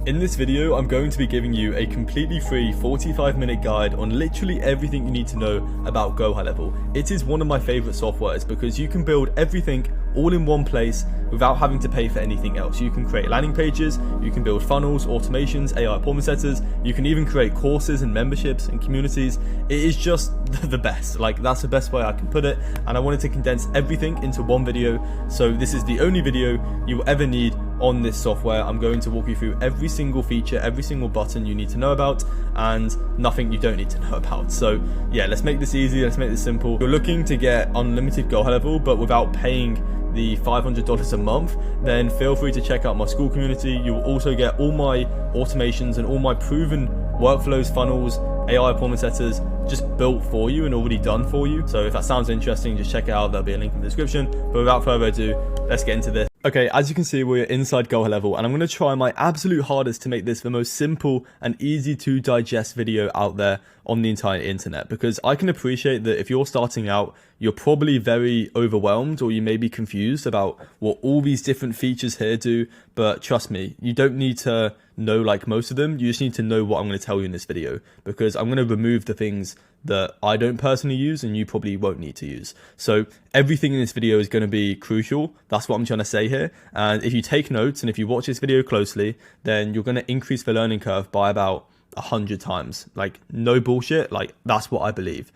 In this video, I'm going to be giving you a completely free 45-minute guide on literally everything you need to know about GoHighLevel. It is one of my favorite softwares because you can build everything all in one place without having to pay for anything else. You can create landing pages, you can build funnels, automations, AI appointment setters, you can even create courses and memberships and communities. It is just the best. Like, that's the best way I can put it, and I wanted to condense everything into one video. So this is the only video you will ever need on this software. I'm going to walk you through every single feature, every single button you need to know about, and nothing you don't need to know about. So yeah, let's make this easy, let's make this simple. If you're looking to get unlimited GoHighLevel but without paying the $500 a month, then feel free to check out my school community. You will also get all my automations and all my proven workflows, funnels, AI appointment setters just built for you and already done for you. So if that sounds interesting, just check it out. There'll be a link in the description. But without further ado, let's get into this. Okay, as you can see, we're inside GoHighLevel, and I'm going to try my absolute hardest to make this the most simple and easy to digest video out there on the entire internet, because I can appreciate that if you're starting out, you're probably very overwhelmed, or you may be confused about what all these different features here do. But trust me, you don't need to know like most of them. You just need to know what I'm going to tell you in this video, because I'm going to remove the things that I don't personally use and you probably won't need to use. So everything in this video is going to be crucial. That's what I'm trying to say here. And if you take notes and if you watch this video closely, then you're going to increase the learning curve by about 100 times. Like, no bullshit. Like, that's what I believe.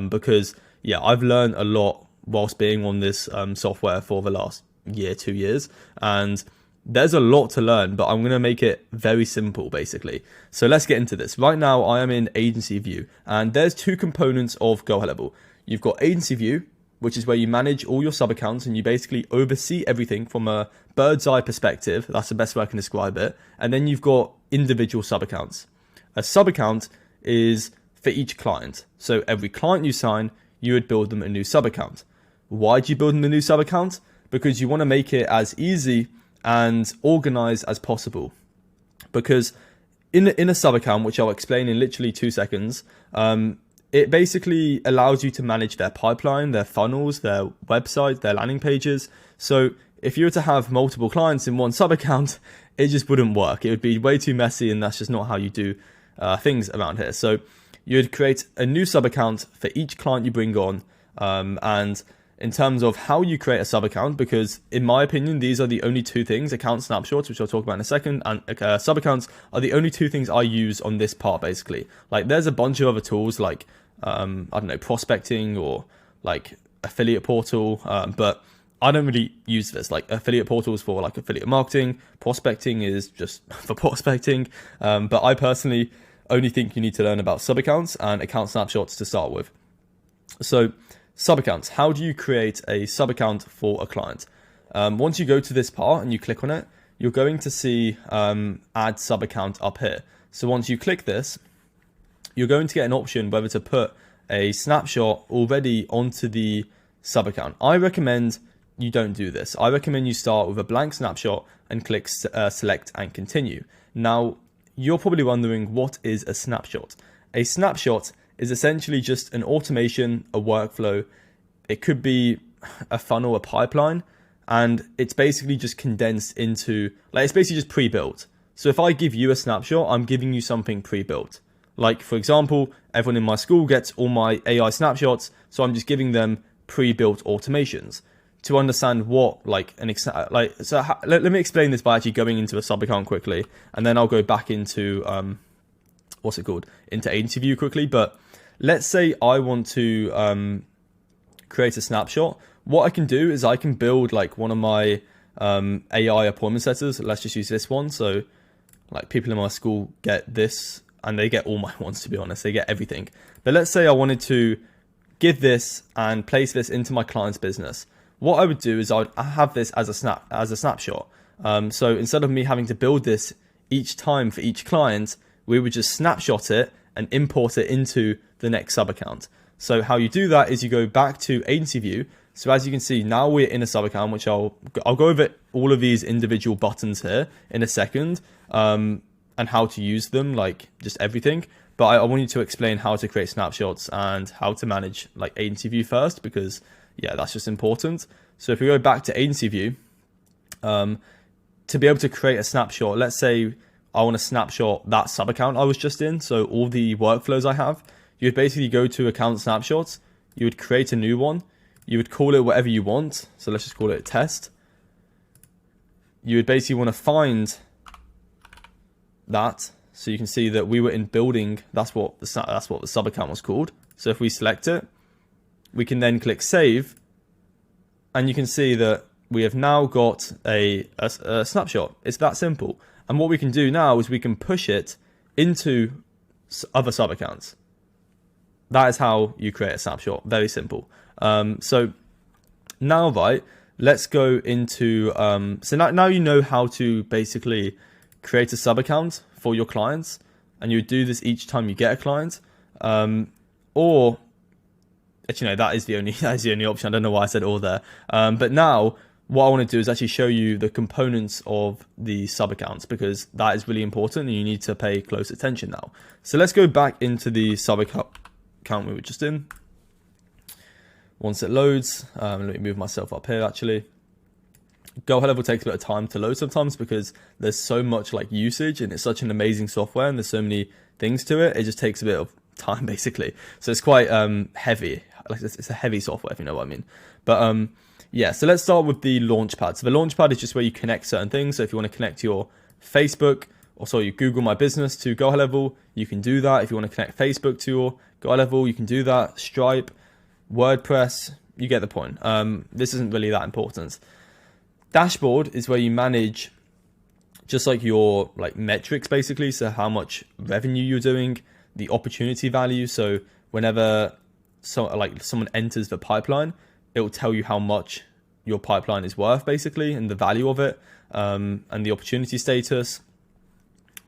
Because yeah, I've learned a lot whilst being on this software for the last year, 2 years, and there's a lot to learn, but I'm going to make it very simple, basically. So let's get into this. Right now, I am in Agency View, and there's two components of GoHighLevel. You've got Agency View, which is where you manage all your sub-accounts, and you basically oversee everything from a bird's eye perspective. That's the best way I can describe it. And then you've got individual sub-accounts. A sub-account is for each client. So every client you sign, you would build them a new sub-account. Why do you build them a new sub-account? Because you want to make it as easy and organized as possible. Because in a sub account, which I'll explain in literally 2 seconds, it basically allows you to manage their pipeline, their funnels, their website, their landing pages. So if you were to have multiple clients in one sub account, it just wouldn't work. It would be way too messy, and that's just not how you do things around here. So you'd create a new sub account for each client you bring on, and in terms of how you create a sub account, because in my opinion, these are the only two things: account snapshots, which I'll talk about in a second, and sub accounts are the only two things I use on this part, basically. Like, there's a bunch of other tools like, I don't know, prospecting or like affiliate portal, but I don't really use this. Like, affiliate portals for like affiliate marketing, prospecting is just for prospecting. But I personally only think you need to learn about sub accounts and account snapshots to start with. So sub accounts, how do you create a sub account for a client? Once you go to this part and you click on it, you're going to see add sub account up here. So once you click this, you're going to get an option whether to put a snapshot already onto the sub account. I recommend you don't do this. I recommend you start with a blank snapshot and click select and continue. Now, you're probably wondering, what is a snapshot? A snapshot is essentially just an automation, a workflow. It could be a funnel, a pipeline, and it's basically just condensed into, like, it's basically just pre-built. So if I give you a snapshot, I'm giving you something pre-built. Like, for example, everyone in my school gets all my AI snapshots, so I'm just giving them pre-built automations to understand what, like, let me explain this by actually going into a sub account quickly, and then I'll go back into into Agency View quickly. But let's say I want to create a snapshot. What I can do is I can build like one of my AI appointment setters. Let's just use this one. So like, people in my school get this, and they get all my ones, to be honest. They get everything. But let's say I wanted to give this and place this into my client's business. What I would do is I have this as a snapshot. So instead of me having to build this each time for each client, we would just snapshot it and import it into the next sub account. So how you do that is you go back to Agency View. So as you can see, now we're in a sub account, which I'll go over all of these individual buttons here in a second, and how to use them, like just everything. But I want you to explain how to create snapshots and how to manage like Agency View first, because yeah, that's just important. So if we go back to Agency View, to be able to create a snapshot, let's say I want to snapshot that sub account I was just in. So all the workflows I have, you would basically go to account snapshots. You would create a new one. You would call it whatever you want. So let's just call it a test. You would basically want to find that. So you can see that we were in building. That's what the sub account was called. So if we select it, we can then click save. And you can see that we have now got a snapshot. It's that simple. And what we can do now is we can push it into other sub accounts. That is how you create a snapshot. Very simple. So now, right, let's go into, so now you know how to basically create a sub account for your clients, and you do this each time you get a client, or actually, no, that is the only option. I don't know why I said or there. But now what I want to do is actually show you the components of the sub accounts, because that is really important and you need to pay close attention now. So let's go back into the sub account we were just in. Once it loads, let me move myself up here actually. GoHighLevel takes a bit of time to load sometimes because there's so much like usage and it's such an amazing software and there's so many things to it. It just takes a bit of time basically. So it's quite heavy. Like it's a heavy software, if you know what I mean. But yeah, so let's start with the Launchpad. So the Launchpad is just where you connect certain things. So if you want to connect your Facebook, or sorry, you Google My Business to GoHighLevel, you can do that. If you want to connect Facebook to your GoHighLevel, you can do that. Stripe, WordPress, you get the point. This isn't really that important. Dashboard is where you manage just like your like metrics basically. So how much revenue you're doing, the opportunity value. So whenever someone enters the pipeline, it will tell you how much your pipeline is worth basically and the value of it, and the opportunity status,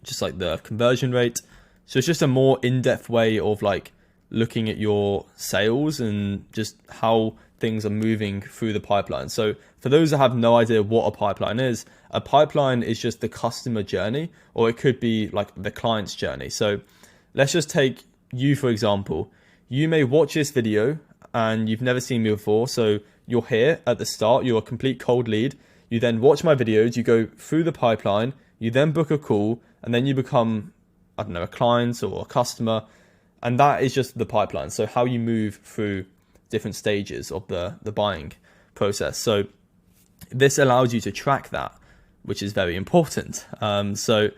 just like the conversion rate. So it's just a more in-depth way of like looking at your sales and just how things are moving through the pipeline. So for those that have no idea what a pipeline is just the customer journey, or it could be like the client's journey. So let's just take you, for example. You may watch this video and you've never seen me before. So you're here at the start, you're a complete cold lead. You then watch my videos, you go through the pipeline, you then book a call, and then you become, I don't know, a client or a customer. And that is just the pipeline. So how you move through different stages of the buying process. So this allows you to track that, which is very important. So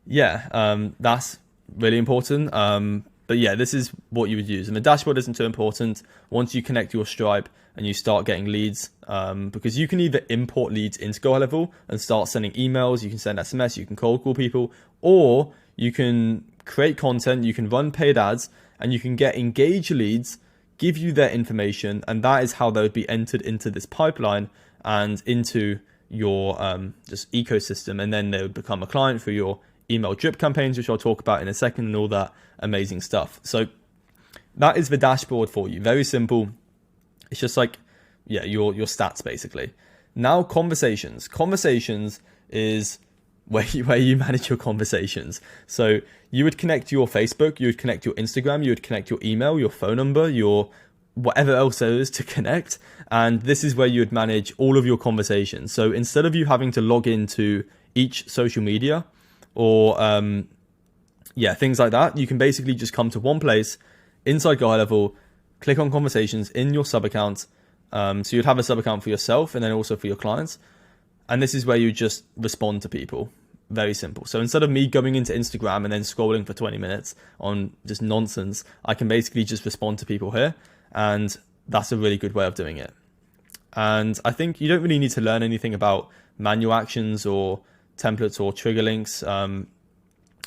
yeah, that's really important. But yeah, this is what you would use. And the dashboard isn't too important once you connect your Stripe and you start getting leads, because you can either import leads into GoHighLevel and start sending emails, you can send SMS, you can cold call people, or you can create content, you can run paid ads, and you can get engaged leads, give you their information, and that is how they would be entered into this pipeline and into your just ecosystem, and then they would become a client for your email drip campaigns, which I'll talk about in a second, and all that amazing stuff. So that is the dashboard for you. Very simple. It's just like, yeah, your stats basically. Now conversations. Conversations is where you manage your conversations. So you would connect your Facebook, you would connect your Instagram, you would connect your email, your phone number, your whatever else there is to connect. And this is where you would manage all of your conversations. So instead of you having to log into each social media or yeah, things like that, you can basically just come to one place inside GoHighLevel, click on conversations in your sub account. So you'd have a sub account for yourself and then also for your clients. And this is where you just respond to people. Very simple. So instead of me going into Instagram and then scrolling for 20 minutes on just nonsense, I can basically just respond to people here. And that's a really good way of doing it. And I think you don't really need to learn anything about manual actions or templates or trigger links.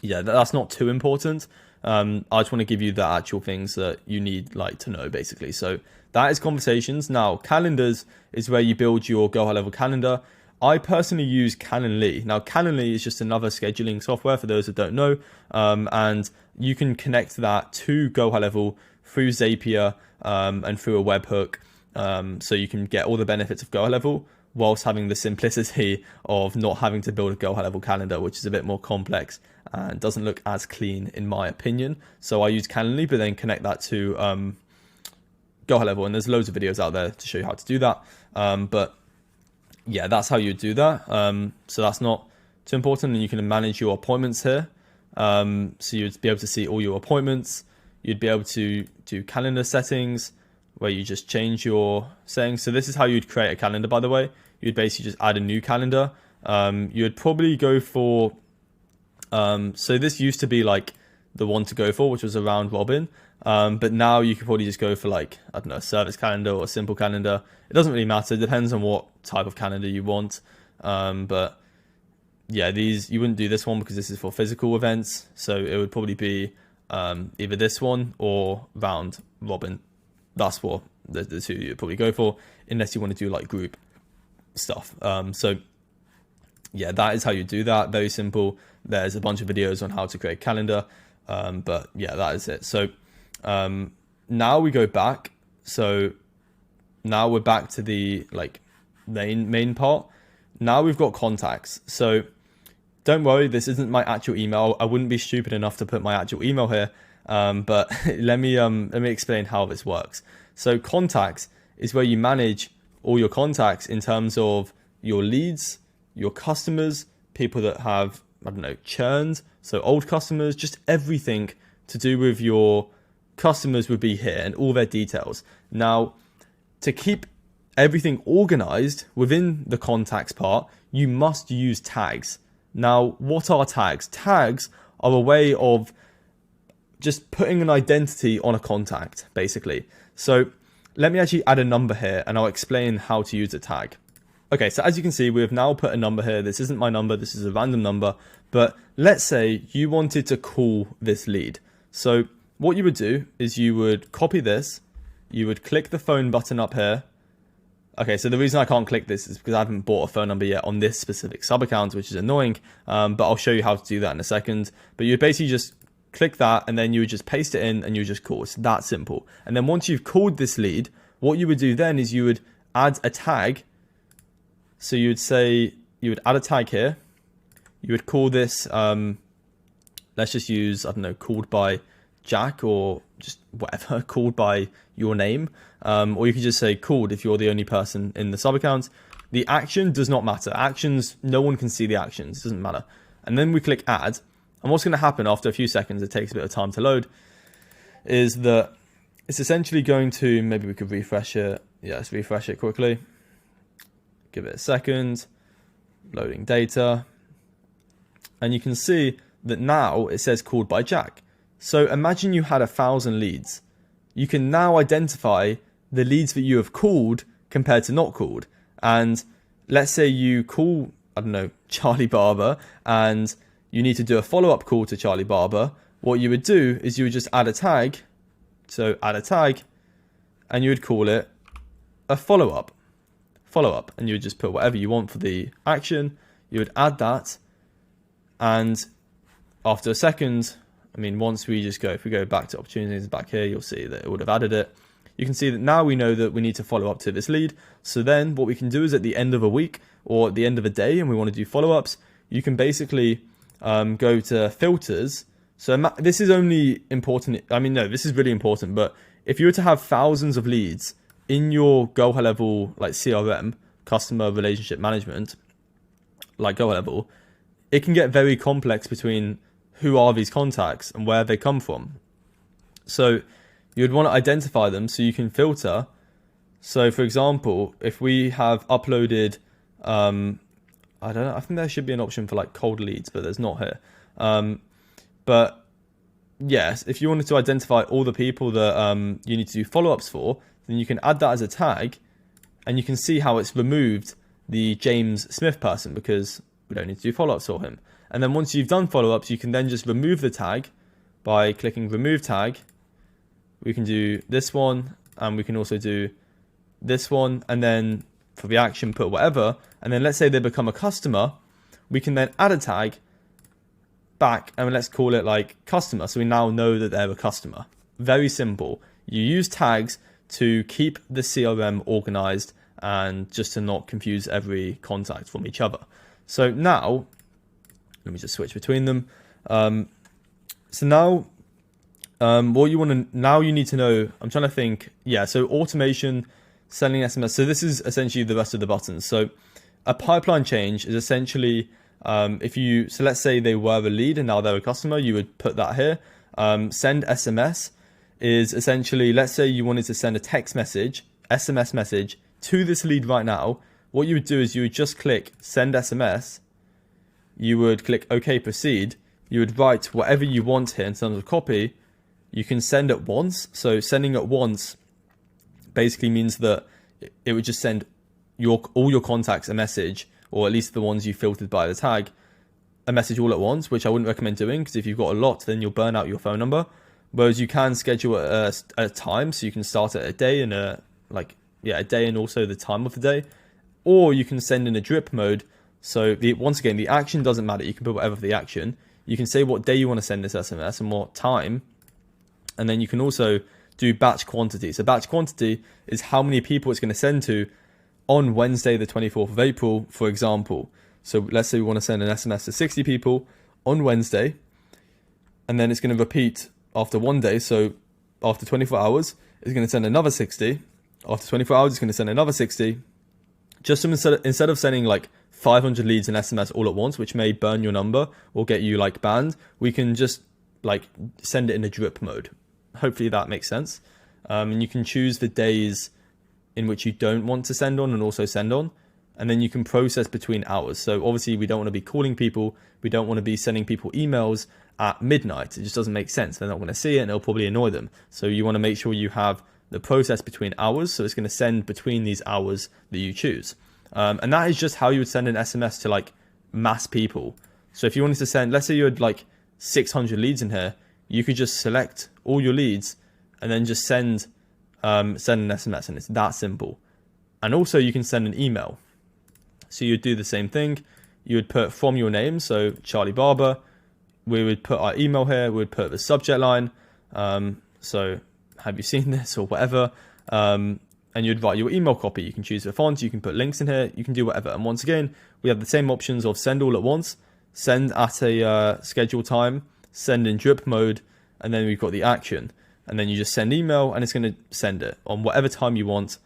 Yeah, that's not too important. I just want to give you the actual things that you need like to know basically. So that is conversations. Now calendars is where you build your GoHighLevel calendar. I personally use Calendly. Now Calendly is just another scheduling software for those that don't know. And you can connect that to GoHighLevel through Zapier and through a webhook. So you can get all the benefits of GoHighLevel whilst having the simplicity of not having to build a GoHighLevel calendar, which is a bit more complex and doesn't look as clean in my opinion. So I use Calendly, but then connect that to GoHighLevel, and there's loads of videos out there to show you how to do that. But yeah, that's how you do that. So that's not too important. And you can manage your appointments here. So you'd be able to see all your appointments. You'd be able to do calendar settings where you just change your settings. So this is how you'd create a calendar, by the way. You'd basically just add a new calendar. You'd probably go for, so this used to be like the one to go for, which was a round robin. But now you could probably just go for like, I don't know, a service calendar or a simple calendar. It doesn't really matter. It depends on what type of calendar you want. But yeah, you wouldn't do this one because this is for physical events. So it would probably be either this one or round robin. That's what the two you'd probably go for, unless you want to do like group stuff. So yeah, that is how you do that. Very simple. There's a bunch of videos on how to create a calendar. But yeah, that is it. So now we go back. So now we're back to the like main part. Now we've got contacts. So don't worry, this isn't my actual email. I wouldn't be stupid enough to put my actual email here. But let me explain how this works. So contacts is where you manage all your contacts in terms of your leads, your customers, people that have, I don't know, churned. So old customers, just everything to do with your customers would be here and all their details. Now, to keep everything organized within the contacts part, you must use tags. Now, what are tags? Tags are a way of just putting an identity on a contact, basically. So let me actually add a number here and I'll explain how to use a tag. Okay, so as you can see, we have now put a number here. This isn't my number, this is a random number. But let's say you wanted to call this lead. So what you would do is you would copy this, you would click the phone button up here. Okay, so the reason I can't click this is because I haven't bought a phone number yet on this specific sub account, which is annoying. But I'll show you how to do that in a second. But you basically just click that and then you would just paste it in and you would just call. It's that simple. And then once you've called this lead, what you would do then is you would add a tag. So you would say, you would add a tag here. You would call this, let's just use, I don't know, called by Jack or just whatever, called by your name. Or you could just say called if you're the only person in the sub account. The action does not matter. Actions, no one can see the actions. It doesn't matter. And then we click add. And what's going to happen after a few seconds, it takes a bit of time to load, is that it's essentially going to, maybe we could refresh it. Yeah, let's refresh it quickly. Give it a second. Loading data. And you can see that now it says called by Jack. So imagine you had 1,000 leads. You can now identify the leads that you have called compared to not called. And let's say you call, I don't know, Charlie Barber, and you need to do a follow-up call to Charlie Barber. What you would do is you would just add a tag. So add a tag, and you would call it a follow-up. Follow-up, and you would just put whatever you want for the action. You would add that, and after a second, I mean, once we just go, if we go back to opportunities back here, you'll see that it would have added it. You can see that now we know that we need to follow up to this lead. So then what we can do is at the end of a week or at the end of a day, and we want to do follow-ups, you can basically go to filters. So this is only important. I mean, no, this is really important. But if you were to have thousands of leads in your GoHighLevel, like CRM, customer relationship management, like GoHighLevel, it can get very complex between who are these contacts and where they come from. So you'd want to identify them so you can filter. So for example, if we have uploaded, I don't know, I think there should be an option for like cold leads, but there's not here. But yes, if you wanted to identify all the people that you need to do follow-ups for, then you can add that as a tag, and you can see how it's removed the James Smith person because we don't need to do follow-ups for him. And then once you've done follow-ups, you can then just remove the tag by clicking remove tag. We can do this one, and we can also do this one, and then for the action, put whatever. And then let's say they become a customer, we can then add a tag back, and let's call it like customer. So we now know that they're a customer. Very simple. You use tags to keep the CRM organized and just to not confuse every contact from each other. So now, let me just switch between them. So now, what you want to, now you need to know, I'm trying to think, yeah, so automation, sending SMS. So this is essentially the rest of the buttons. So a pipeline change is essentially So let's say they were a lead and now they're a customer, you would put that here. Send SMS is essentially, let's say you wanted to send a text message, SMS message to this lead right now. What you would do is you would just click send SMS. You would click OK, proceed. You would write whatever you want here in terms of copy. You can send at once. So sending at once basically means that it would just send all your contacts a message, or at least the ones you filtered by the tag, a message all at once, which I wouldn't recommend doing because if you've got a lot, then you'll burn out your phone number. Whereas you can schedule a time, so you can start at a day and a day and also the time of the day, or you can send in a drip mode. So once again, the action doesn't matter. You can put whatever for the action. You can say what day you want to send this SMS and what time, and then you can also do batch quantity. So batch quantity is how many people it's going to send to on Wednesday, the 24th of April, for example. So let's say we want to send an SMS to 60 people on Wednesday, and then it's going to repeat after one day. So after 24 hours, it's going to send another 60. After 24 hours, it's going to send another 60. Just instead of sending like 500 leads in SMS all at once, which may burn your number or get you like banned, we can just like send it in a drip mode. Hopefully that makes sense. And you can choose the days in which you don't want to send on and also send on. And then you can process between hours. So obviously we don't want to be calling people. We don't want to be sending people emails at midnight. It just doesn't make sense. They're not going to see it and it'll probably annoy them. So you want to make sure you have the process between hours. So it's going to send between these hours that you choose. And that is just how you would send an SMS to like mass people. So if you wanted to send, let's say you had like 600 leads in here, you could just select all your leads and then just send an SMS, and it's that simple. And also you can send an email. So you'd do the same thing. You would put from your name, so Charlie Barber. We would put our email here. We would put the subject line. So have you seen this or whatever? And you'd write your email copy. You can choose the font. You can put links in here. You can do whatever. And once again, we have the same options of send all at once, send at a scheduled time, send in drip mode, and then we've got the action. And then you just send email and it's going to send it on whatever time you want.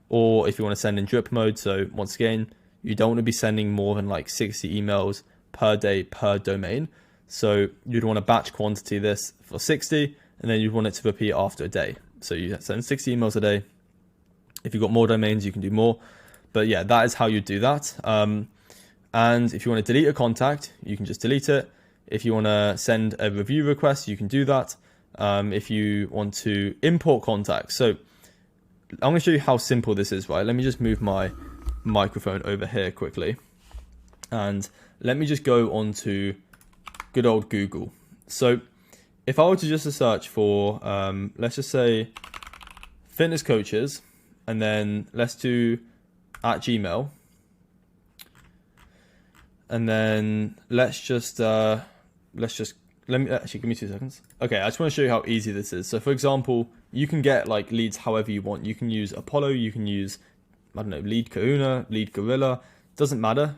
Or if you want to send in drip mode, so once again, you don't want to be sending more than like 60 emails per day per domain. So you'd want to batch quantity this for 60, and then you'd want it to repeat after a day. So you send 60 emails a day. If you've got more domains, you can do more. But yeah, that is how you do that. And if you want to delete a contact, you can just delete it. If you want to send a review request, you can do that. If you want to import contacts. So I'm going to show you how simple this is, right? Let me just move my microphone over here quickly. And let me just go on to good old Google. So if I were to just search for, let's just say fitness coaches, and then let's do @Gmail. And then let me actually give me 2 seconds. Okay, I just want to show you how easy this is. So for example, you can get like leads however you want. You can use Apollo, you can use, I don't know, Lead Kahuna, Lead Gorilla, doesn't matter.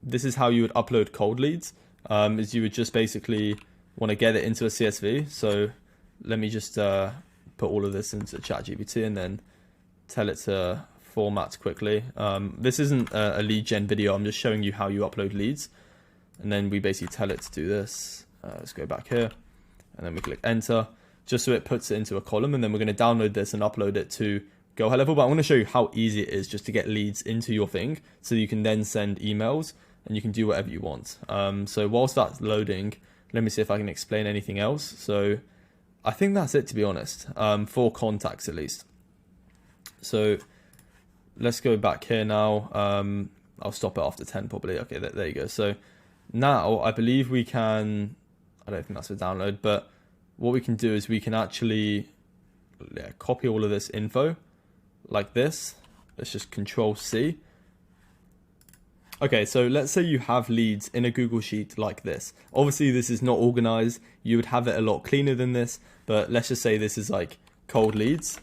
This is how you would upload cold leads, is you would just basically want to get it into a CSV. So let me just put all of this into ChatGPT and then tell it to format quickly. This isn't a lead gen video, I'm just showing you how you upload leads. And then we basically tell it to do this. Let's go back here and then we click enter, just so it puts it into a column, and then we're going to download this and upload it to GoHighLevel. But I'm going to show you how easy it is just to get leads into your thing, so you can then send emails and you can do whatever you want. So whilst that's loading, let me see if I can explain anything else. So I think that's it, to be honest, for contacts at least. So let's go back here now. I'll stop it after 10 probably. Okay, there you go. So now I believe we can, I don't think that's a download, but what we can do is we can actually copy all of this info like this. Let's just Control C. Okay, so let's say you have leads in a Google Sheet like this. Obviously this is not organized. You would have it a lot cleaner than this, but let's just say this is like cold leads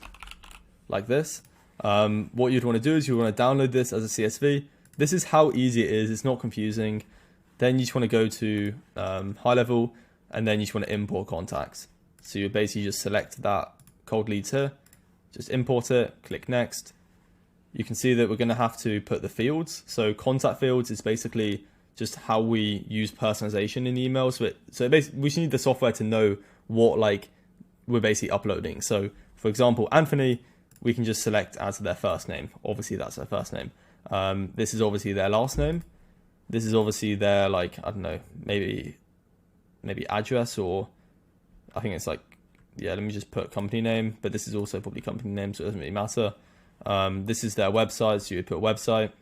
like this. What you'd want to do is you want to download this as a CSV. This is how easy it is. It's not confusing. Then you just want to go to high level, and then you just want to import contacts. So you basically just select that cold leads here, just import it, click next. You can see that we're going to have to put the fields. So contact fields is basically just how we use personalization in emails. So basically, we just need the software to know what like we're basically uploading. So for example, Anthony, we can just select as their first name. Obviously, that's their first name. This is obviously their last name. This is obviously their, like, I don't know, maybe address, or I think it's like, yeah, let me just put company name, but this is also probably company name, so it doesn't really matter. This is their website, so you would put website.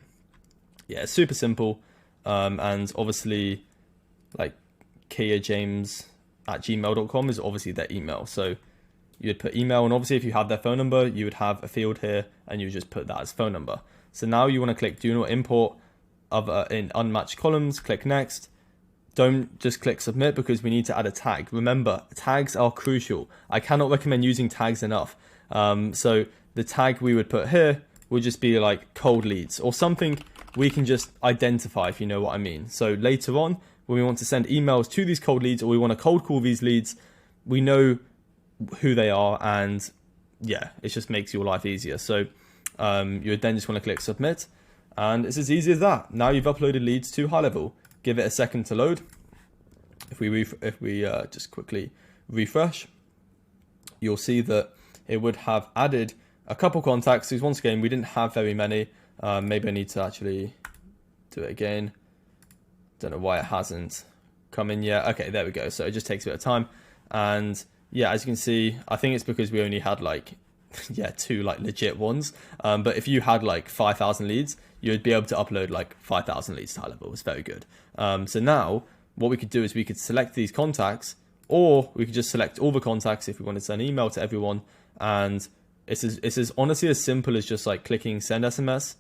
Yeah, it's super simple. And obviously, like, kiajames@gmail.com is obviously their email. So you would put email, and obviously if you have their phone number, you would have a field here, and you would just put that as phone number. So now you want to click do not import in unmatched columns, click next. Don't just click submit, because we need to add a tag. Remember, tags are crucial. I cannot recommend using tags enough. So the tag we would put here would just be like cold leads, or something we can just identify, if you know what I mean. So later on, when we want to send emails to these cold leads, or we want to cold call these leads, we know who they are, and yeah, it just makes your life easier. So you would then just want to click submit, and it's as easy as that. Now you've uploaded leads to HighLevel. Give it a second to load. If we just quickly refresh, you'll see that it would have added a couple contacts, because once again, we didn't have very many. Maybe I need to actually do it again. Don't know why it hasn't come in yet. Okay, there we go. So it just takes a bit of time. And yeah, as you can see, I think it's because we only had like, yeah, 2 like legit ones. But if you had like 5,000 leads, you'd be able to upload like 5,000 leads to HighLevel. It's very good. So now what we could do is we could select these contacts, or we could just select all the contacts if we want to send an email to everyone. And it's as honestly as simple as just like clicking send SMS,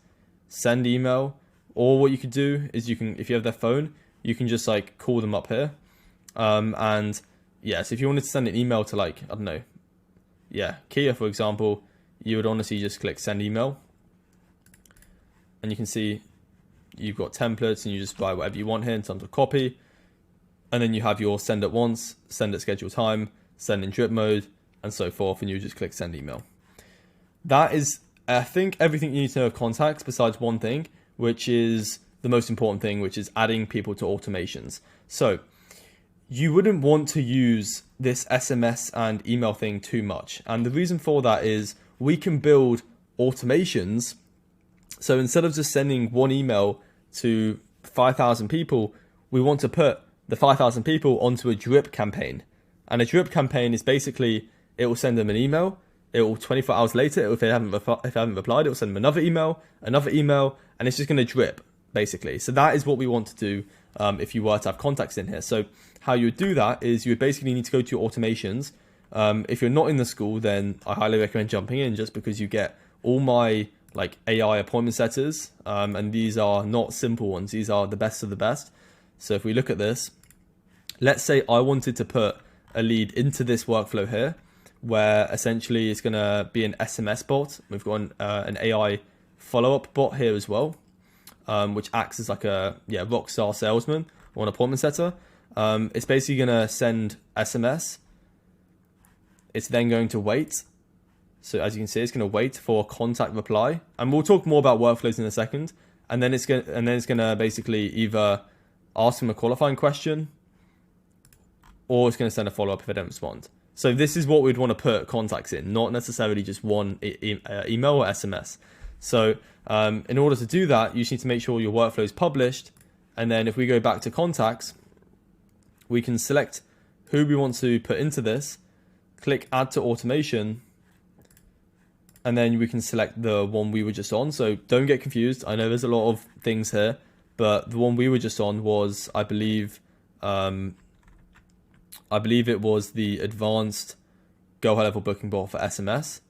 send email. Or what you could do is you can, if you have their phone, you can just like call them up here. And yeah, so if you wanted to send an email to like, I don't know, yeah, Kia, for example, you would honestly just click send email. And you can see you've got templates, and you just buy whatever you want here in terms of copy. And then you have your send at once, send at scheduled time, send in drip mode, and so forth. And you just click send email. That is, I think, everything you need to know of contacts, besides one thing, which is the most important thing, which is adding people to automations. So you wouldn't want to use this SMS and email thing too much. And the reason for that is we can build automations. So instead of just sending one email to 5,000 people, we want to put the 5,000 people onto a drip campaign. And a drip campaign is basically, it will send them an email. It will 24 hours later, if they haven't replied, it will send them another email, and it's just going to drip, basically. So that is what we want to do if you were to have contacts in here. So how you would do that is you would basically need to go to your automations. If you're not in the school, then I highly recommend jumping in, just because you get all my like AI appointment setters, and these are not simple ones. These are the best of the best. So if we look at this, let's say I wanted to put a lead into this workflow here, where essentially it's going to be an SMS bot. We've got an AI follow-up bot here as well, which acts as like a rockstar salesman or an appointment setter. It's basically going to send SMS. It's then going to wait. So as you can see, it's going to wait for a contact reply, and we'll talk more about workflows in a second. And then it's going to basically either ask them a qualifying question, or it's going to send a follow-up if they don't respond. So this is what we'd want to put contacts in, not necessarily just one email or SMS. So in order to do that, you just need to make sure your workflow is published. And then if we go back to contacts, we can select who we want to put into this, click add to automation, and then we can select the one we were just on. So don't get confused. I know there's a lot of things here, but the one we were just on was, I believe it was the advanced GoHighLevel booking bot for SMS,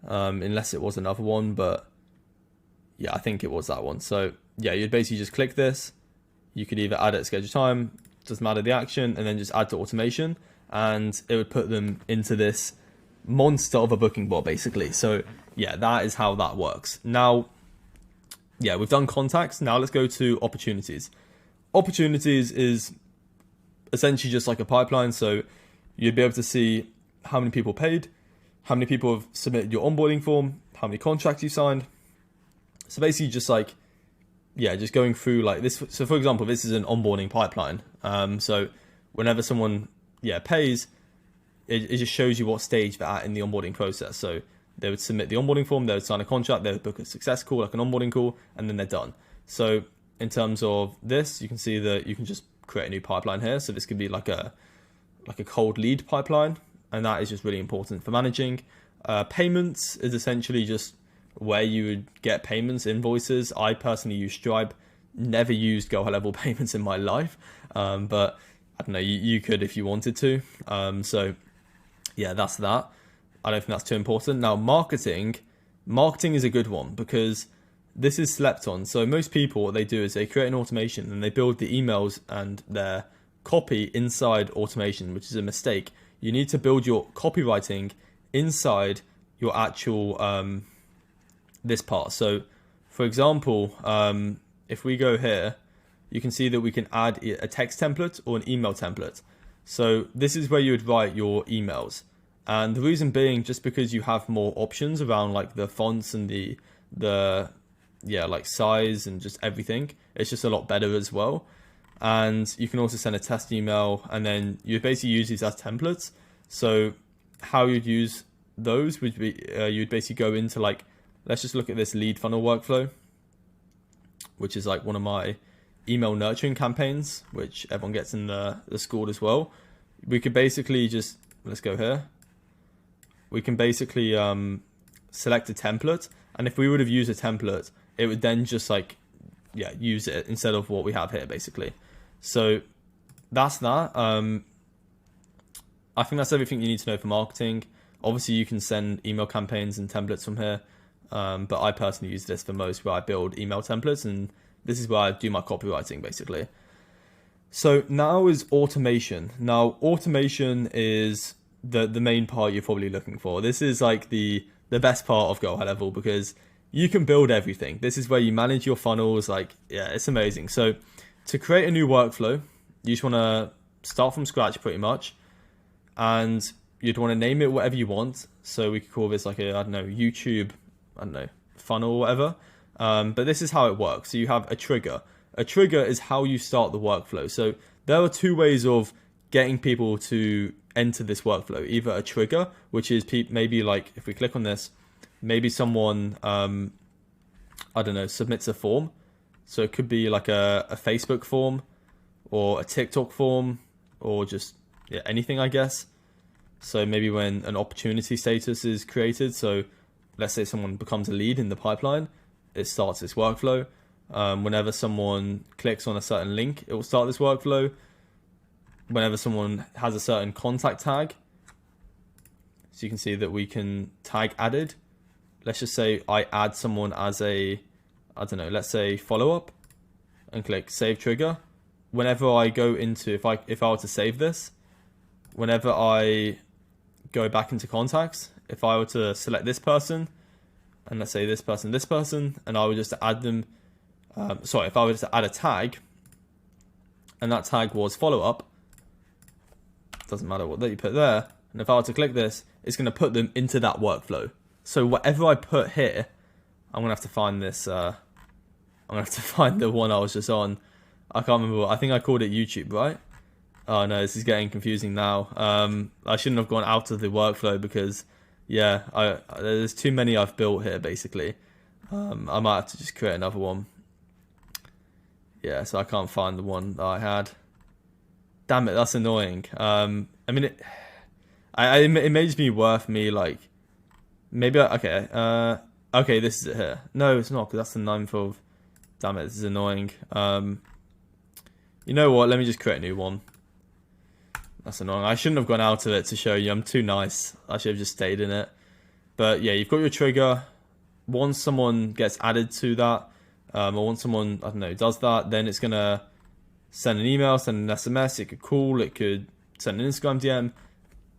unless it was another one, but yeah, I think it was that one. So yeah, you'd basically just click this. You could either add it at scheduled time, doesn't matter the action, and then just add to automation, and it would put them into this monster of a booking bot, basically. So yeah, that is how that works. Now, yeah, we've done contacts. Now let's go to opportunities. Opportunities is essentially just like a pipeline. So you'd be able to see how many people paid, how many people have submitted your onboarding form, how many contracts you signed. So basically just like yeah, just going through like this. So for example, this is an onboarding pipeline. So whenever someone pays, it just shows you what stage they're at in the onboarding process. So they would submit the onboarding form, they would sign a contract, they would book a success call, like an onboarding call, and then they're done. So in terms of this, you can see that you can just create a new pipeline here. So this could be like a cold lead pipeline, and that is just really important for managing. Payments is essentially just where you would get payments, invoices. I personally use Stripe, never used GoHighLevel payments in my life, but I don't know, you could if you wanted to. So yeah, that's that. I don't think that's too important. Now, marketing is a good one because this is slept on. So most people, what they do is they create an automation and they build the emails and their copy inside automation, which is a mistake. You need to build your copywriting inside your actual this part. So for example, if we go here, you can see that we can add a text template or an email template. So this is where you would write your emails. And the reason being, just because you have more options around like the fonts and the like size and just everything, it's just a lot better as well. And you can also send a test email, and then you basically use these as templates. So how you'd use those would be you'd basically go into like, let's just look at this lead funnel workflow, which is like one of my email nurturing campaigns, which everyone gets in the school as well. We could basically just, let's go here. We can basically select a template, and if we would have used a template, it would then just like, use it instead of what we have here basically. So that's that. I think that's everything you need to know for marketing. Obviously you can send email campaigns and templates from here, but I personally use this for most, where I build email templates, and this is where I do my copywriting basically. So now is automation. Now automation is the main part you're probably looking for. This is like the best part of GoHighLevel because you can build everything. This is where you manage your funnels. Like, yeah, it's amazing. So to create a new workflow, you just want to start from scratch pretty much, and you'd want to name it whatever you want. So we could call this like a, I don't know, YouTube, I don't know, funnel or whatever. But this is how it works. So you have a trigger. A trigger is how you start the workflow. So there are two ways of getting people to enter this workflow. Either a trigger, which is maybe like, if we click on this, maybe someone, I don't know, submits a form. So it could be like a Facebook form or a TikTok form or just anything, I guess. So maybe when an opportunity status is created, so let's say someone becomes a lead in the pipeline, it starts this workflow. Whenever someone clicks on a certain link, it will start this workflow. Whenever someone has a certain contact tag, so you can see that we can tag added. Let's just say I add someone as a, I don't know, let's say follow up, and click save trigger. Whenever I go into, if I were to save this, whenever I go back into contacts, if I were to select this person, and let's say this person, and I would just add them, if I were to add a tag, and that tag was follow up, doesn't matter what that you put there, and if I were to click this, it's going to put them into that workflow. So whatever I put here, I'm going to have to find this, I'm going to have to find the one I was just on. I can't remember, I think I called it YouTube, right? Oh no, this is getting confusing now. I shouldn't have gone out of the workflow because, there's too many I've built here basically. I might have to just create another one. Yeah, so I can't find the one that I had. Damn it, that's annoying. I mean, it may just be worth me like, maybe, okay, this is it here. No, it's not, because that's the 9th of, damn it, this is annoying. You know what, let me just create a new one. That's annoying. I shouldn't have gone out of it to show you. I'm too nice. I should have just stayed in it. But yeah, you've got your trigger. Once someone gets added to that, or once someone, I don't know, does that, then it's going to send an email, send an SMS, it could call, it could send an Instagram DM.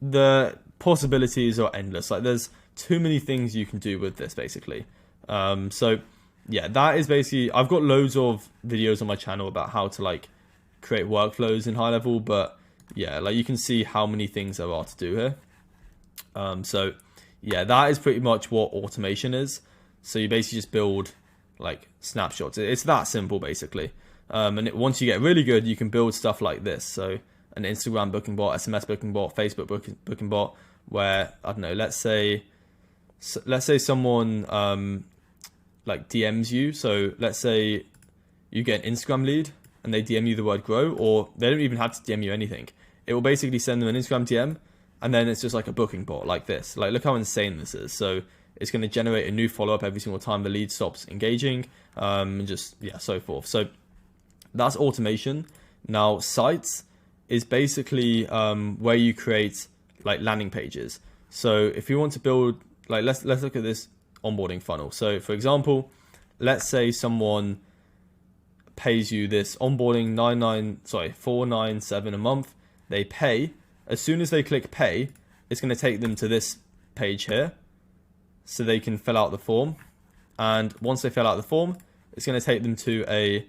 The possibilities are endless. Like, there's too many things you can do with this, basically. So yeah, that is basically, I've got loads of videos on my channel about how to like create workflows in GoHighLevel, but yeah, like you can see how many things there are to do here. So yeah, that is pretty much what automation is. So you basically just build like snapshots. It's that simple basically. Once you get really good, you can build stuff like this. So an Instagram booking bot, SMS booking bot, Facebook booking bot, where I don't know, let's say someone like DMs you. So let's say you get an Instagram lead and they DM you the word grow, or they don't even have to DM you anything. It will basically send them an Instagram DM, and then it's just like a booking bot like this. Like, look how insane this is. So it's going to generate a new follow-up every single time the lead stops engaging, and just, yeah, so forth. So that's automation. Now, sites is basically where you create like landing pages. So if you want to build, like, let's look at this onboarding funnel. So for example, let's say someone pays you this onboarding $497 a month. They pay. As soon as they click pay, it's going to take them to this page here, so they can fill out the form. And once they fill out the form, it's going to take them to a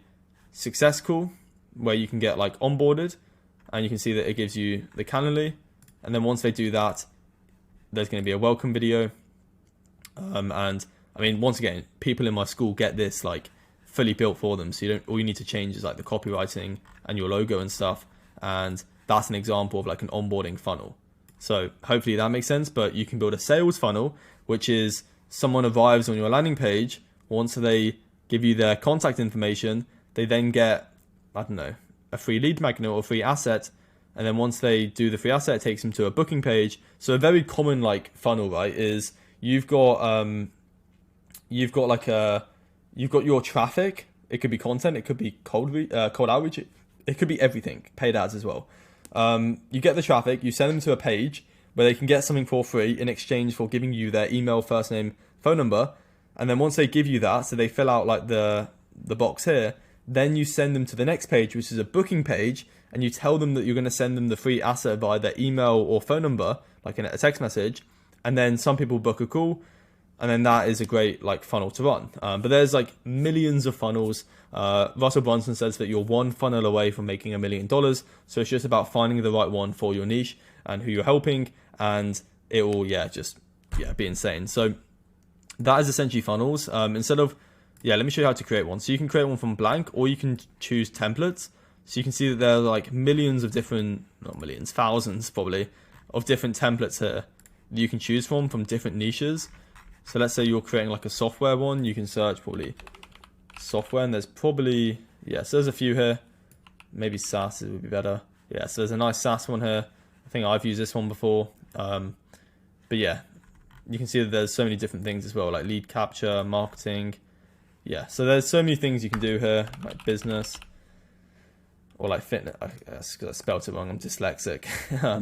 success call where you can get like onboarded, and you can see that it gives you the Calendly. And then once they do that, there's going to be a welcome video. And I mean, once again, people in my school get this like fully built for them. So all you need to change is like the copywriting and your logo and stuff. And that's an example of like an onboarding funnel. So hopefully that makes sense. But you can build a sales funnel, which is someone arrives on your landing page. Once they give you their contact information, they then get, I don't know, a free lead magnet or free asset. And then once they do the free asset, it takes them to a booking page. So a very common like funnel, right, is you've got your traffic. It could be content, it could be cold outreach, it could be everything, paid ads as well. You get the traffic, you send them to a page where they can get something for free in exchange for giving you their email, first name, phone number. And then once they give you that, so they fill out like the box here, then you send them to the next page, which is a booking page, and you tell them that you're going to send them the free asset via their email or phone number, like in a text message. And then some people book a call, and then that is a great like funnel to run. But there's like millions of funnels. Russell Brunson says that you're one funnel away from making $1 million. So it's just about finding the right one for your niche and who you're helping, and it will be insane. So that is essentially funnels. Let me show you how to create one. So you can create one from blank, or you can choose templates. So you can see that there are like millions of different, not millions, thousands probably, of different templates here that you can choose from different niches. So let's say you're creating like a software one, you can search probably software, and there's probably, so there's a few here. Maybe SaaS would be better. Yeah, so there's a nice SaaS one here. I think I've used this one before. But yeah, you can see that there's so many different things as well, like lead capture, marketing. Yeah, so there's so many things you can do here, like business or like fitness. I spelled it wrong, I'm dyslexic.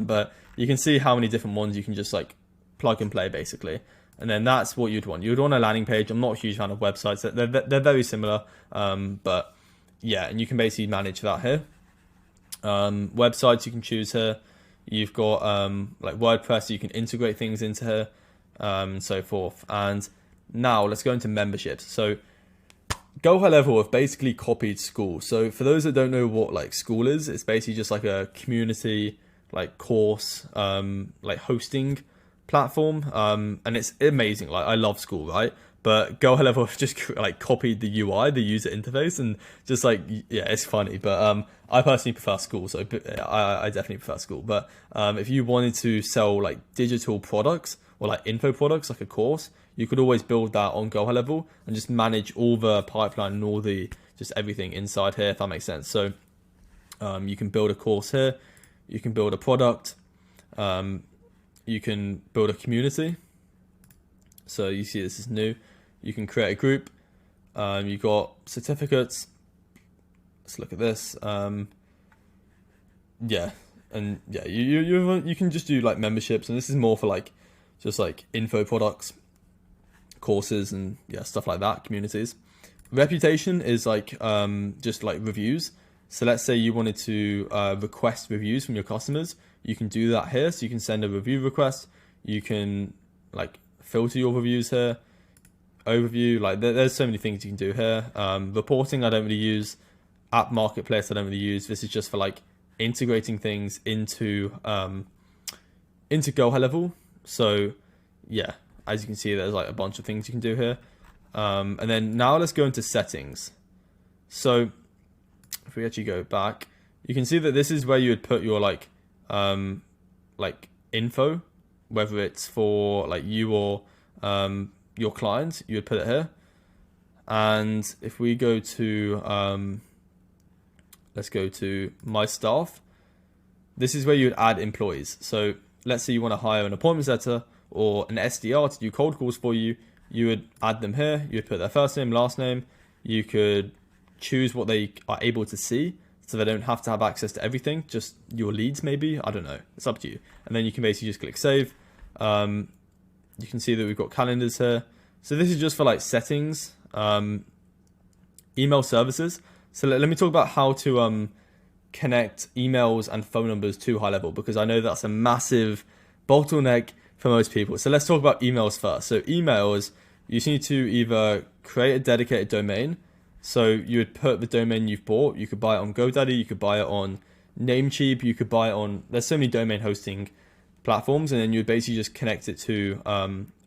But you can see how many different ones you can just like plug and play basically. And then that's what you'd want. You'd want a landing page. I'm not a huge fan of websites. They're very similar. But yeah, and you can basically manage that here. Websites you can choose here. You've got like WordPress, you can integrate things into here, and so forth. And now let's go into memberships. So GoHighLevel have basically copied school. So for those that don't know what like school is, it's basically just like a community like course like hosting platform, and it's amazing. Like, I love school, right? But GoHighLevel have just like copied the UI, the user interface, and just like, yeah, it's funny. But I personally prefer school, so I definitely prefer school. But if you wanted to sell like digital products or like info products, like a course, you could always build that on GoHighLevel and just manage all the pipeline and all the just everything inside here, if that makes sense. So you can build a course here, you can build a product, you can build a community. So you see this is new. You can create a group. You've got certificates. Let's look at this. You can just do like memberships, and this is more for like just like info products, courses, and stuff like that, communities. Reputation is like just like reviews. So let's say you wanted to request reviews from your customers. You can do that here. So you can send a review request. You can like filter your reviews here. Overview, like there's so many things you can do here. Reporting I don't really use. App marketplace I don't really use. This is just for like integrating things into GoHighLevel. So yeah, as you can see, there's like a bunch of things you can do here. And then now let's go into settings. So if we actually go back, you can see that this is where you would put your like info, whether it's for like you or your client, you would put it here. And if we go to let's go to my staff, this is where you would add employees. So let's say you want to hire an appointment setter or an SDR to do cold calls for you. You would add them here. You would put their first name, last name. You could choose what they are able to see, so they don't have to have access to everything, just your leads maybe. I don't know. It's up to you. And then you can basically just click save. You can see that we've got calendars here. So this is just for like settings, email services. So let me talk about how to connect emails and phone numbers to GoHighLevel, because I know that's a massive bottleneck for most people. So let's talk about emails first. So emails, you just need to either create a dedicated domain. So you would put the domain you've bought. You could buy it on GoDaddy. You could buy it on Namecheap. You could buy it on, there's so many domain hosting platforms, and then you would basically just connect it to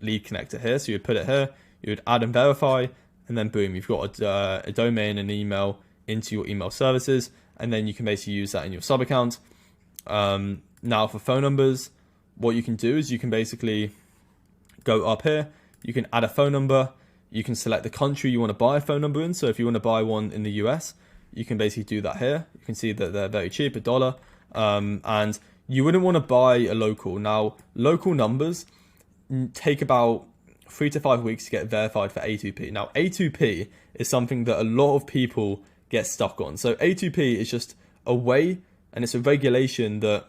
lead connector here. So you would put it here, you would add and verify, and then boom, you've got a domain and email into your email services, and then you can basically use that in your sub account. Now for phone numbers, what you can do is you can basically go up here, you can add a phone number, you can select the country you want to buy a phone number in. So if you want to buy one in the US, you can basically do that here. You can see that they're very cheap, $1. And you wouldn't want to buy a local. Now, local numbers take about 3 to 5 weeks to get verified for A2P. Now, A2P is something that a lot of people get stuck on. So A2P is just a way, and it's a regulation that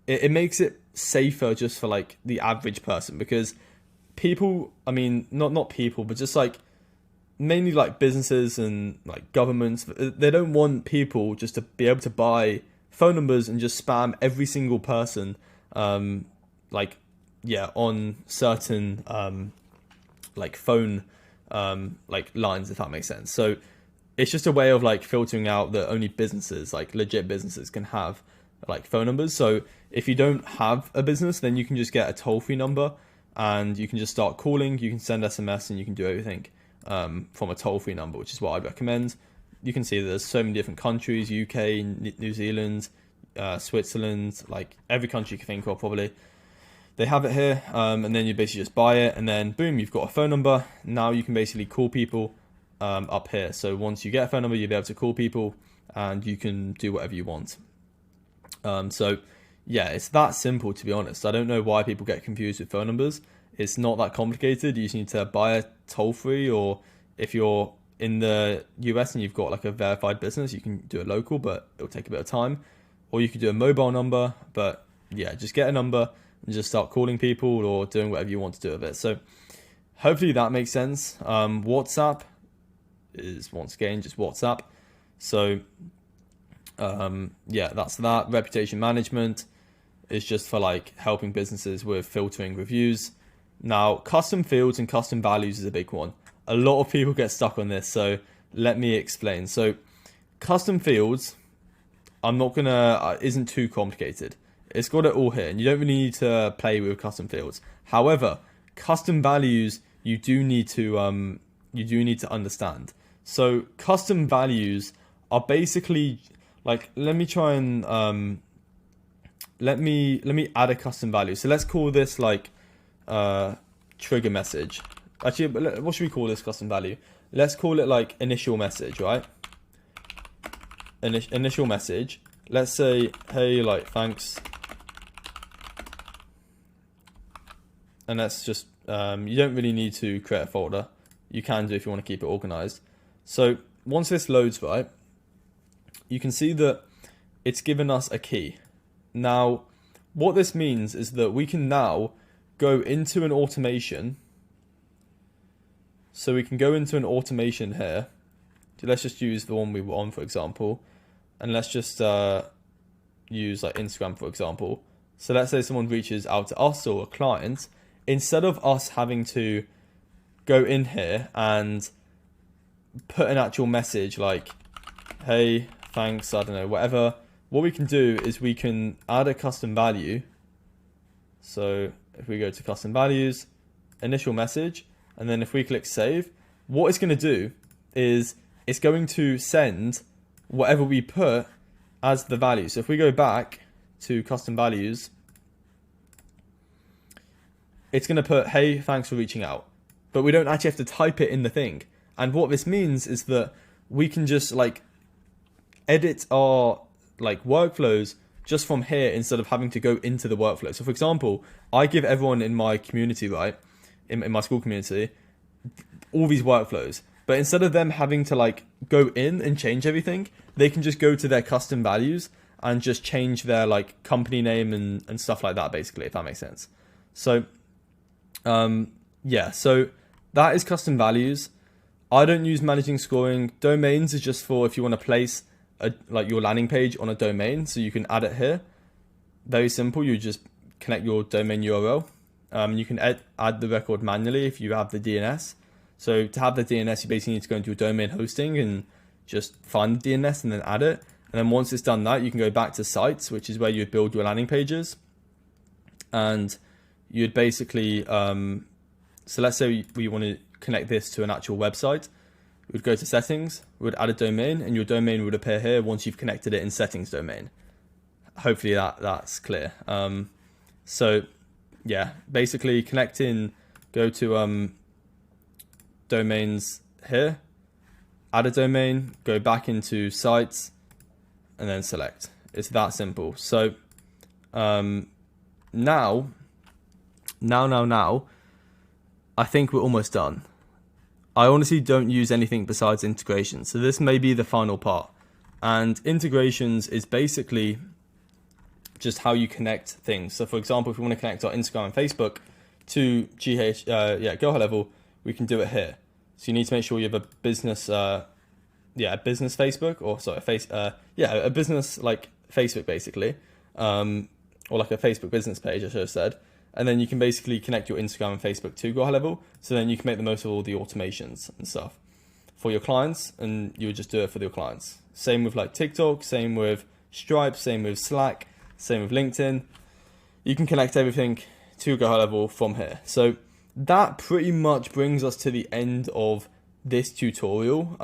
it makes it safer just for like the average person, because people, I mean, not people, but just like mainly like businesses and like governments, they don't want people just to be able to buy phone numbers and just spam every single person, on certain like phone like lines, if that makes sense. So it's just a way of like filtering out that only businesses, like legit businesses, can have like phone numbers. So if you don't have a business, then you can just get a toll-free number and you can just start calling. You can send SMS and you can do everything from a toll-free number, which is what I'd recommend. You can see that there's so many different countries: UK, New Zealand, Switzerland, like every country you can think of probably. They have it here, and then you basically just buy it, and then boom, you've got a phone number. Now you can basically call people up here. So once you get a phone number, you'll be able to call people, and you can do whatever you want. So yeah, it's that simple, to be honest. I don't know why people get confused with phone numbers. It's not that complicated. You just need to buy a toll-free, or if you're in the US and you've got like a verified business, you can do it local, but it'll take a bit of time. Or you could do a mobile number, but yeah, just get a number and just start calling people or doing whatever you want to do with it. So hopefully that makes sense. WhatsApp is, once again, just WhatsApp. So yeah, that's that. Reputation management is just for like helping businesses with filtering reviews. Now, custom fields and custom values is a big one. A lot of people get stuck on this, so let me explain. So custom fields, I'm not gonna, isn't too complicated. It's got it all here, and you don't really need to play with custom fields. However, custom values, you do need to understand. So custom values are basically like, let me try and let me add a custom value. So let's call this like trigger message. Actually, what should we call this custom value? Let's call it like initial message, right? Initial message. Let's say, hey, like, thanks. And that's just, you don't really need to create a folder. You can do if you want to keep it organized. So once this loads, right, you can see that it's given us a key. Now, what this means is that we can now go into an automation. So we can go into an automation here. So let's just use the one we were on, for example. And let's just use like Instagram, for example. So let's say someone reaches out to us or a client. Instead of us having to go in here and put an actual message like, hey, thanks, I don't know, whatever. What we can do is we can add a custom value. So if we go to custom values, initial message, and then if we click save, what it's going to do is it's going to send whatever we put as the value. So if we go back to custom values, it's going to put, hey, thanks for reaching out. But we don't actually have to type it in the thing. And what this means is that we can just like edit our like workflows just from here instead of having to go into the workflow. So for example, I give everyone in my community, right, in my school community, all these workflows. But instead of them having to like go in and change everything, they can just go to their custom values and just change their like company name and stuff like that, basically, if that makes sense. So yeah, so that is custom values. I don't use managing scoring. Domains is just for if you want to place like your landing page on a domain, so you can add it here. Very simple. You just connect your domain URL. You can add the record manually if you have the DNS. So to have the DNS, you basically need to go into your domain hosting and just find the DNS and then add it. And then once it's done that, you can go back to sites, which is where you'd build your landing pages. And you'd basically, so let's say we want to connect this to an actual website. We'd go to settings, we'd add a domain, and your domain would appear here once you've connected it in settings domain. Hopefully that's clear. So yeah, basically connect in, go to domains here, add a domain, go back into sites, and then select. It's that simple. So now, I think we're almost done. I honestly don't use anything besides integrations. So this may be the final part. And integrations is basically just how you connect things. So for example, if we want to connect our Instagram and Facebook to GoHighLevel, we can do it here. So you need to make sure you have a business, a business Facebook, or sorry, a business like Facebook basically, or like a Facebook business page, I should have said. And then you can basically connect your Instagram and Facebook to GoHighLevel. So then you can make the most of all the automations and stuff for your clients, and you would just do it for your clients. Same with like TikTok, same with Stripe, same with Slack, same with LinkedIn. You can connect everything to GoHighLevel from here. So that pretty much brings us to the end of this tutorial.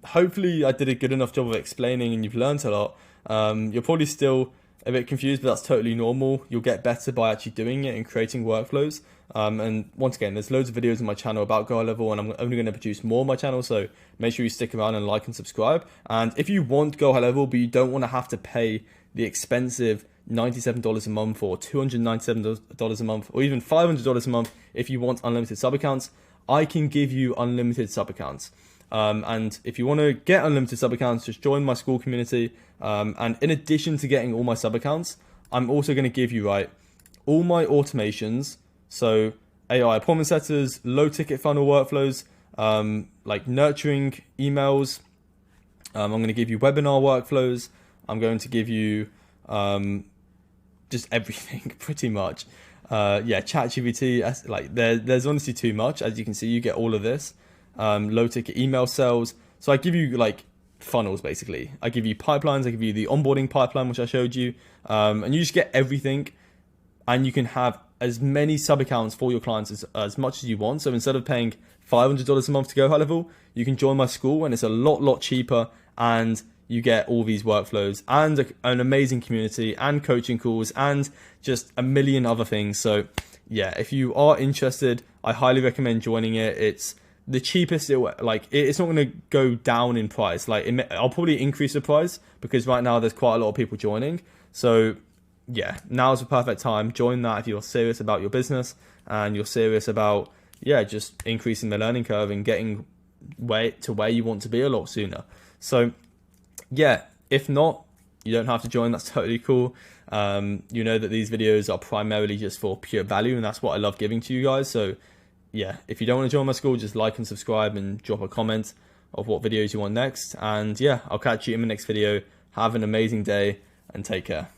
Hopefully I did a good enough job of explaining and you've learned a lot. You're probably still a bit confused, but that's totally normal. You'll get better by actually doing it and creating workflows. And once again, there's loads of videos on my channel about GoHighLevel, and I'm only going to produce more on my channel, so make sure you stick around and like and subscribe. And if you want GoHighLevel, but you don't want to have to pay the expensive $97 a month or $297 a month or even $500 a month if you want unlimited sub accounts, I can give you unlimited sub accounts. And if you want to get unlimited sub accounts, just join my school community. And in addition to getting all my sub accounts, I'm also going to give you all my automations. So AI appointment setters, low ticket funnel workflows, like nurturing emails. I'm going to give you webinar workflows. I'm going to give you just everything pretty much. ChatGPT, like there's honestly too much. As you can see, you get all of this. Low ticket email sales. So I give you like funnels basically. I give you pipelines. I give you the onboarding pipeline, which I showed you, and you just get everything. And you can have as many sub accounts for your clients as much as you want. So instead of paying $500 a month to go high level, you can join my school, and it's a lot cheaper. And you get all these workflows and an amazing community and coaching calls and just a million other things. So yeah, if you are interested, I highly recommend joining it. It's the cheapest. It's not going to go down in price. I'll probably increase the price because right now there's quite a lot of people joining. So yeah, now's the perfect time. Join that if you're serious about your business and you're serious about just increasing the learning curve and getting where you want to be a lot sooner. So yeah, if not, you don't have to join. That's totally cool. You know that these videos are primarily just for pure value, and that's what I love giving to you guys. So yeah, if you don't want to join my school, just like and subscribe and drop a comment of what videos you want next. And yeah, I'll catch you in the next video. Have an amazing day and take care.